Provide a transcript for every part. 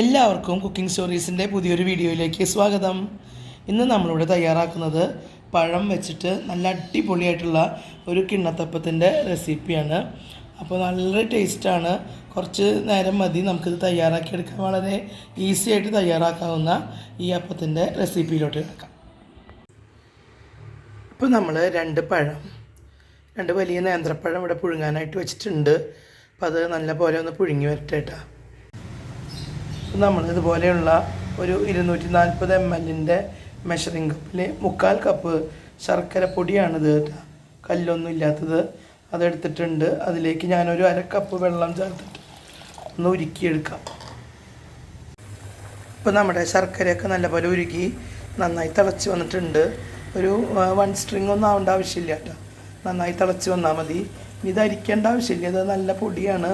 എല്ലാവർക്കും കുക്കിംഗ് സ്റ്റോറീസിൻ്റെ പുതിയൊരു വീഡിയോയിലേക്ക് സ്വാഗതം. ഇന്ന് നമ്മളിവിടെ തയ്യാറാക്കുന്നത് പഴം വെച്ചിട്ട് നല്ല അടിപൊളിയായിട്ടുള്ള ഒരു കിണ്ണത്തപ്പത്തിൻ്റെ റെസിപ്പിയാണ്. അപ്പോൾ നല്ല ടേസ്റ്റാണ്. കുറച്ച് നേരം മതി നമുക്കിത് തയ്യാറാക്കിയെടുക്കാൻ. വളരെ ഈസി ആയിട്ട് തയ്യാറാക്കാവുന്ന ഈ അപ്പത്തിൻ്റെ റെസിപ്പിയിലോട്ട് കിടക്കാം. ഇപ്പോൾ നമ്മൾ രണ്ട് വലിയ നേന്ത്രപ്പഴം ഇവിടെ പുഴുങ്ങാനായിട്ട് വെച്ചിട്ടുണ്ട്. അപ്പോൾ അത് നല്ല പോലെ ഒന്ന് പുഴുങ്ങി വരട്ടെ കേട്ടോ. നമ്മൾ ഇതുപോലെയുള്ള ഒരു 240 ml മെഷറിംഗ് കപ്പിൽ 1/4 കപ്പ് ശർക്കര പൊടിയാണിത് കേട്ടോ, കല്ലൊന്നും ഇല്ലാത്തത്. അതെടുത്തിട്ടുണ്ട്. അതിലേക്ക് ഞാനൊരു 1/2 കപ്പ് വെള്ളം ചേർത്തിട്ട് ഒന്ന് ഉരുക്കിയെടുക്കാം. ഇപ്പോൾ നമ്മുടെ ശർക്കരയൊക്കെ നല്ലപോലെ ഉരുക്കി നന്നായി തിളച്ച് വന്നിട്ടുണ്ട്. ഒരു 1 സ്ട്രിങ് ഒന്നും ആവേണ്ട ആവശ്യമില്ല കേട്ടോ, നന്നായി തിളച്ച് വന്നാൽ മതി. ഇത് അരിക്കേണ്ട ആവശ്യമില്ല, ഇത് നല്ല പൊടിയാണ്.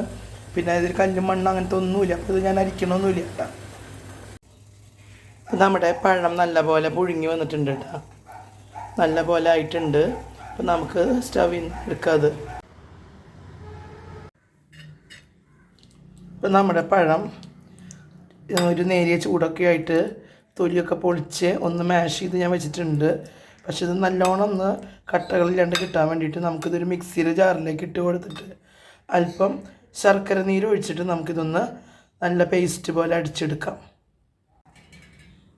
പിന്നെ ഇതിൽ കല്ലും മണ്ണ് അങ്ങനത്തെ ഒന്നുമില്ല. അപ്പോൾ ഇത് ഞാൻ അരിക്കണമൊന്നുമില്ല കേട്ടോ. അപ്പോൾ നമ്മുടെ പഴം നല്ലപോലെ പുഴുങ്ങി വന്നിട്ടുണ്ട് കേട്ടോ, നല്ല പോലെ ആയിട്ടുണ്ട്. അപ്പോൾ നമുക്ക് സ്റ്റവിൽ നിന്ന് എടുക്കാതെ. ഇപ്പോൾ നമ്മുടെ പഴം ഒരു നേരിയ ചൂടൊക്കെ ആയിട്ട് തൊലിയൊക്കെ പൊളിച്ച് ഒന്ന് മാഷ് ചെയ്ത് ഞാൻ വെച്ചിട്ടുണ്ട്. പക്ഷെ ഇത് നല്ലോണം ഒന്ന് കട്ടകളില്ലാണ്ട് കിട്ടാൻ വേണ്ടിയിട്ട് നമുക്കിതൊരു മിക്സിയുടെ ജാറിലേക്ക് ഇട്ട് കൊടുത്തിട്ട് അല്പം ശർക്കര നീര് ഒഴിച്ചിട്ട് നമുക്കിതൊന്ന് നല്ല പേസ്റ്റ് പോലെ അടിച്ചെടുക്കാം.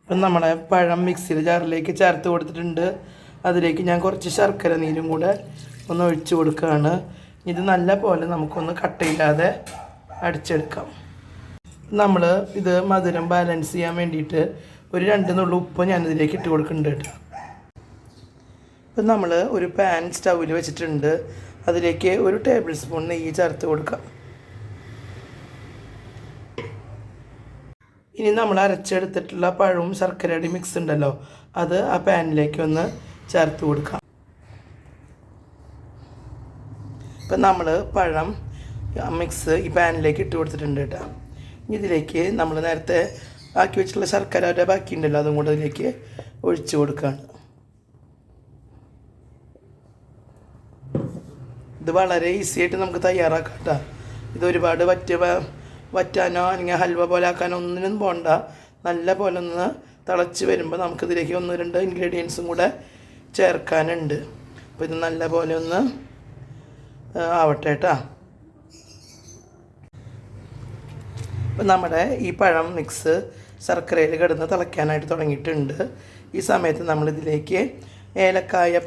ഇപ്പം നമ്മളെ പഴം മിക്സിയുടെ ജാറിലേക്ക് ചേർത്ത് കൊടുത്തിട്ടുണ്ട്. അതിലേക്ക് ഞാൻ കുറച്ച് ശർക്കര നീരും കൂടെ ഒന്ന് ഒഴിച്ച് കൊടുക്കുകയാണ്. ഇത് നല്ല പോലെ നമുക്കൊന്ന് കട്ടയില്ലാതെ അടിച്ചെടുക്കാം. നമ്മൾ ഇത് മധുരം ബാലൻസ് ചെയ്യാൻ വേണ്ടിയിട്ട് ഒരു 2 നുള്ളു ഉപ്പ് ഞാനിതിലേക്ക് ഇട്ട് കൊടുക്കുന്നുണ്ട് കേട്ടോ. ഇപ്പം നമ്മൾ ഒരു പാൻ സ്റ്റൗവിൽ വെച്ചിട്ടുണ്ട്. അതിലേക്ക് 1 ടേബിൾ സ്പൂൺ നെയ്യ് ചേർത്ത് കൊടുക്കാം. ഇനി നമ്മൾ അരച്ചെടുത്തിട്ടുള്ള പഴവും ശർക്കരയുടെ മിക്സ് ഉണ്ടല്ലോ, അത് ആ പാനിലേക്ക് ഒന്ന് ചേർത്ത് കൊടുക്കാം. ഇപ്പം നമ്മൾ പഴം മിക്സ് ഈ പാനിലേക്ക് ഇട്ട് കൊടുത്തിട്ടുണ്ട് കേട്ടോ. ഇതിലേക്ക് നമ്മൾ നേരത്തെ ആക്കി വെച്ചിട്ടുള്ള ശർക്കരയുടെ ബാക്കി ഉണ്ടല്ലോ, അതും കൂടെ അതിലേക്ക് ഒഴിച്ചു കൊടുക്കുകയാണ്. ഇത് വളരെ ഈസി ആയിട്ട് നമുക്ക് തയ്യാറാക്കാം കേട്ടോ. ഇത് ഒരുപാട് വറ്റാനോ അല്ലെങ്കിൽ ഹൽവ പോലെ ആക്കാനോ ഒന്നിനും പോകണ്ട. നല്ല പോലെ ഒന്ന് തിളച്ച് വരുമ്പോൾ നമുക്കിതിലേക്ക് 1-2 ഇൻഗ്രീഡിയൻസും കൂടെ ചേർക്കാനുണ്ട്. അപ്പോൾ ഇത് നല്ല പോലെ ഒന്ന് ആവട്ടെ കേട്ടോ. അപ്പം നമ്മുടെ ഈ പഴം മിക്സ് ശർക്കരയിൽ കിടന്ന് തിളയ്ക്കാനായിട്ട് തുടങ്ങിയിട്ടുണ്ട്. ഈ സമയത്ത് നമ്മളിതിലേക്ക് ഏലക്കായ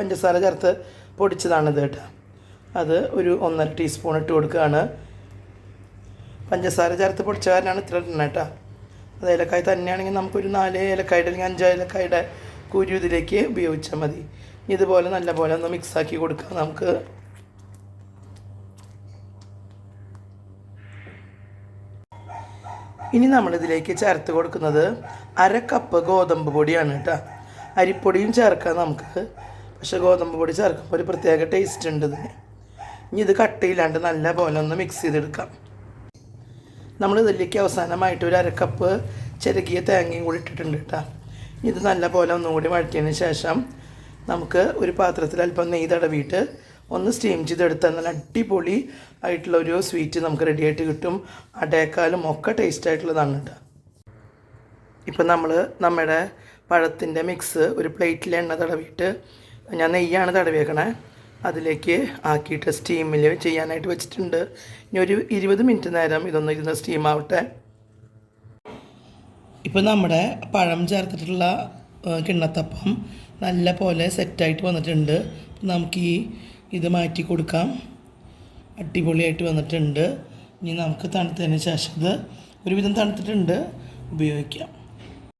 പഞ്ചസാര ചേർത്ത് പൊടിച്ചതാണിത് കേട്ടോ. അത് ഒരു 1.5 ടീസ്പൂൺ ഇട്ട് കൊടുക്കുകയാണ്. പഞ്ചസാര ചേർത്ത് പൊടിച്ച കാരനാണ് ഇത്ര ഇടുന്നത് കേട്ടോ. അത് ഏലക്കായ തന്നെയാണെങ്കിൽ നമുക്കൊരു 4 ഏലക്കായുടെ അല്ലെങ്കിൽ 5 ഏലക്കായുടെ കുരു ഇതിലേക്ക് ഉപയോഗിച്ചാൽ മതി. ഇതുപോലെ നല്ല പോലെ ഒന്ന് മിക്സാക്കി കൊടുക്കാം നമുക്ക്. ഇനി നമ്മളിതിലേക്ക് ചേർത്ത് കൊടുക്കുന്നത് 1/2 കപ്പ് ഗോതമ്പ് പൊടിയാണ് കേട്ടോ. അരിപ്പൊടിയും ചേർക്കാം നമുക്ക്, പക്ഷേ ഗോതമ്പ് പൊടി ചേർക്കുമ്പോൾ ഒരു പ്രത്യേക ടേസ്റ്റ് ഉണ്ട് ഇതിന്. ഇനി ഇത് കട്ടയില്ലാണ്ട് നല്ല പോലെ ഒന്ന് മിക്സ് ചെയ്തെടുക്കാം. നമ്മൾ ഇതിലേക്ക് അവസാനമായിട്ട് ഒരു 1/2 കപ്പ് ചിരകിയ തേങ്ങയും കൂടി ഇട്ടിട്ടുണ്ട് കേട്ടോ. ഇത് നല്ല പോലെ ഒന്നും കൂടി വഴറ്റിയതിന് ശേഷം നമുക്ക് ഒരു പാത്രത്തിൽ അല്പം നെയ്യ് തടവിയിട്ട് ഒന്ന് സ്റ്റീം ചെയ്തെടുത്താൽ നല്ല അടിപൊളി ആയിട്ടുള്ള ഒരു സ്വീറ്റ് നമുക്ക് റെഡിയായിട്ട് കിട്ടും. അടയേക്കാളും ഒക്കെ ടേസ്റ്റ് ആയിട്ടുള്ളതാണ് കേട്ടോ. ഇപ്പം നമ്മുടെ പഴത്തിൻ്റെ മിക്സ് ഒരു പ്ലേറ്റിൽ എണ്ണ തടവിയിട്ട്, ഞാൻ നെയ്യാണ് തടവിയേക്കണേ, അതിലേക്ക് ആക്കിയിട്ട് സ്റ്റീമിൽ ചെയ്യാനായിട്ട് വെച്ചിട്ടുണ്ട്. ഇനി ഒരു 20 മിനിറ്റ് നേരം ഇതൊന്ന് ഇരുന്ന് സ്റ്റീം ആവട്ടെ. ഇപ്പോൾ നമ്മുടെ പഴം ചേർത്തിട്ടുള്ള കിണ്ണത്തപ്പം നല്ല പോലെ സെറ്റായിട്ട് വന്നിട്ടുണ്ട്. നമുക്ക് ഇത് മാറ്റി കൊടുക്കാം. അടിപൊളിയായിട്ട് വന്നിട്ടുണ്ട്. ഇനി നമുക്ക് തണുത്തതിന് ശേഷം ഇത് ഒരുവിധം തണുത്തിട്ടുണ്ട് ഉപയോഗിക്കാം.